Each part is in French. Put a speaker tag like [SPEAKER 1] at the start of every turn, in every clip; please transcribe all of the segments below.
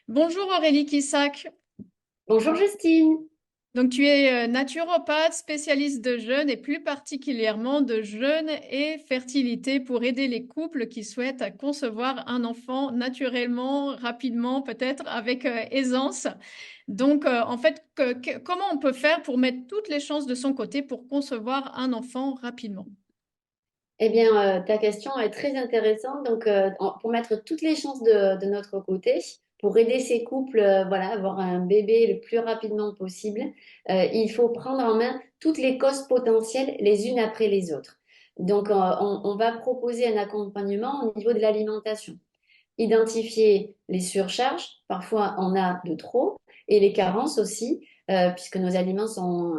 [SPEAKER 1] Bonjour Aurélie Kissac.
[SPEAKER 2] Bonjour Justine.
[SPEAKER 1] Donc tu es naturopathe, spécialiste de jeûne et plus particulièrement de jeûne et fertilité pour aider les couples qui souhaitent concevoir un enfant naturellement, rapidement, peut-être avec aisance. Donc en fait, comment on peut faire pour mettre toutes les chances de son côté pour concevoir un enfant rapidement?
[SPEAKER 2] Eh bien, ta question est très intéressante. Donc, pour mettre toutes les chances de notre côté, pour aider ces couples, voilà, à avoir un bébé le plus rapidement possible, il faut prendre en main toutes les causes potentielles les unes après les autres. Donc, on va proposer un accompagnement au niveau de l'alimentation. Identifier les surcharges, parfois on a de trop, et les carences aussi, puisque nos aliments sont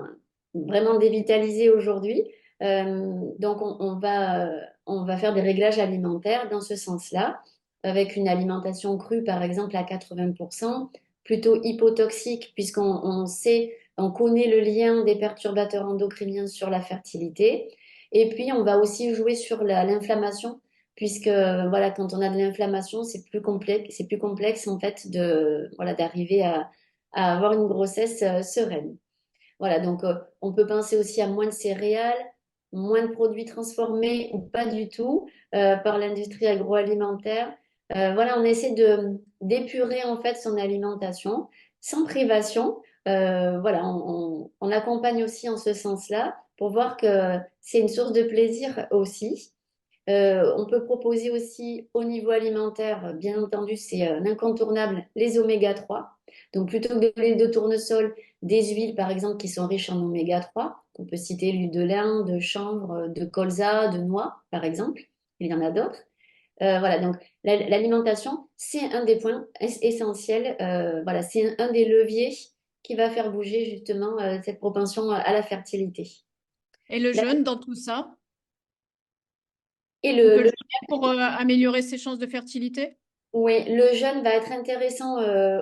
[SPEAKER 2] vraiment dévitalisés aujourd'hui. Donc on va faire des réglages alimentaires dans ce sens-là, avec une alimentation crue par exemple à 80%, plutôt hypotoxique, puisqu'on sait, on connaît le lien des perturbateurs endocriniens sur la fertilité. Et puis on va aussi jouer sur l'inflammation puisque voilà, quand on a de l'inflammation, c'est plus complexe en fait de voilà d'arriver à avoir une grossesse sereine. Voilà, donc on peut penser aussi à moins de céréales, moins de produits transformés ou pas du tout par l'industrie agroalimentaire. Voilà, on essaie de d'épurer en fait son alimentation sans privation. Voilà, on accompagne aussi en ce sens-là pour voir que c'est une source de plaisir aussi. On peut proposer aussi au niveau alimentaire, bien entendu, c'est un incontournable, les oméga 3. Donc plutôt que de l'huile de tournesol, des huiles par exemple qui sont riches en oméga 3. On peut citer l'huile de lin, de chanvre, de colza, de noix par exemple. Il y en a d'autres. Voilà, donc l'alimentation, c'est un des points essentiels. Voilà, c'est un des leviers qui va faire bouger justement cette propension à la fertilité.
[SPEAKER 1] Et le
[SPEAKER 2] La-
[SPEAKER 1] jeûne dans tout ça?
[SPEAKER 2] Et
[SPEAKER 1] On peut le jeûner pour améliorer ses chances de fertilité?
[SPEAKER 2] oui, le jeûne va être intéressant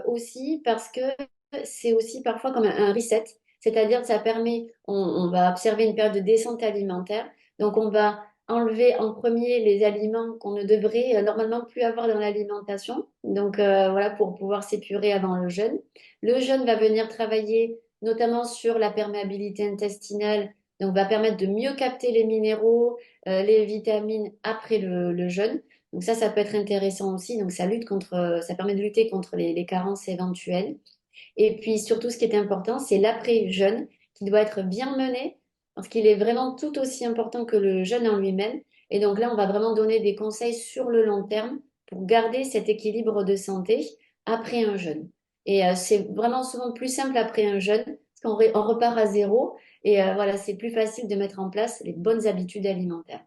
[SPEAKER 2] aussi parce que c'est aussi parfois comme un reset, c'est-à-dire que ça permet, on va observer une période de descente alimentaire, donc on va enlever en premier les aliments qu'on ne devrait normalement plus avoir dans l'alimentation, donc voilà pour pouvoir s'épurer avant le jeûne. Le jeûne va venir travailler notamment sur la perméabilité intestinale, donc va permettre de mieux capter les minéraux, les vitamines après le jeûne. Donc ça peut être intéressant aussi. Donc ça permet de lutter contre les carences éventuelles. Et puis surtout, ce qui est important, c'est l'après-jeûne qui doit être bien mené parce qu'il est vraiment tout aussi important que le jeûne en lui-même. Et donc là, on va vraiment donner des conseils sur le long terme pour garder cet équilibre de santé après un jeûne. Et c'est vraiment souvent plus simple après un jeûne parce on repart à zéro. Et voilà, c'est plus facile de mettre en place les bonnes habitudes alimentaires.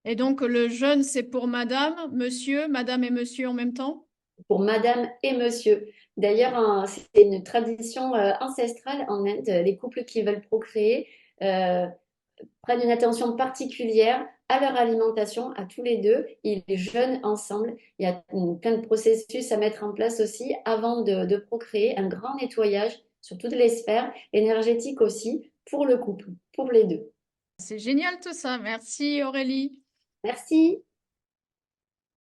[SPEAKER 1] Et donc le jeûne, c'est pour madame et monsieur en même temps?
[SPEAKER 2] Pour madame et monsieur. D'ailleurs, c'est une tradition ancestrale en Inde. Les couples qui veulent procréer euh, prennent une attention particulière à leur alimentation, à tous les deux. Ils jeûnent ensemble. Il y a plein de processus à mettre en place aussi avant de procréer. Un grand nettoyage sur toutes les sphères, énergétiques aussi, pour le couple, pour les deux.
[SPEAKER 1] C'est génial tout ça. Merci Aurélie.
[SPEAKER 2] Merci.